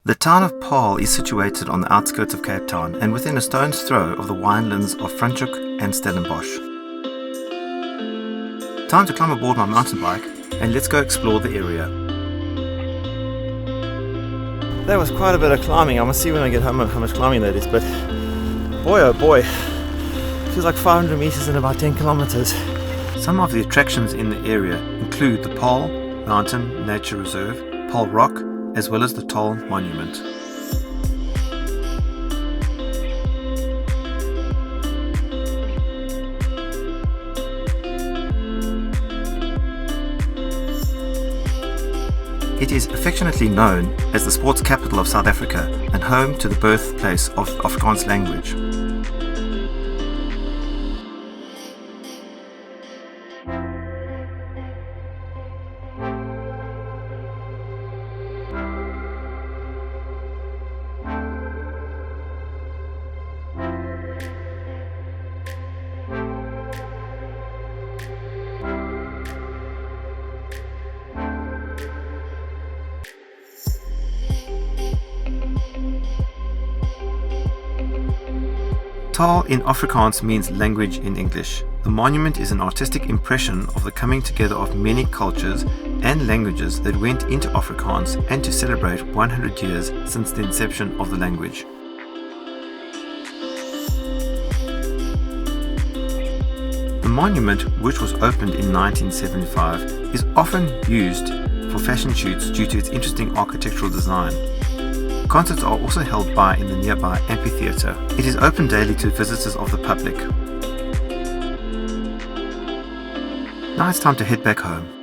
The town of Paarl is situated on the outskirts of Cape Town and within a stone's throw of the winelands of Franschhoek and Stellenbosch. Time to climb aboard my mountain bike and let's go explore the area. That was quite a bit of climbing. I must see when I get home how much climbing that is, but boy oh boy, feels like 500 meters in about 10 kilometers. Some of the attractions in the area include the Paarl Mountain Nature Reserve, Paarl Rock, as well as the Taal Monument. It is affectionately known as the sports capital of South Africa and home to the birthplace of Afrikaans Language. Taal in Afrikaans means language in English. The monument is an artistic impression of the coming together of many cultures and languages that went into Afrikaans and to celebrate 100 years since the inception of the language. The monument, which was opened in 1975, is often used for fashion shoots due to its interesting architectural design. Concerts are also held in the nearby amphitheater. It is open daily to visitors of the public. Now it's time to head back home.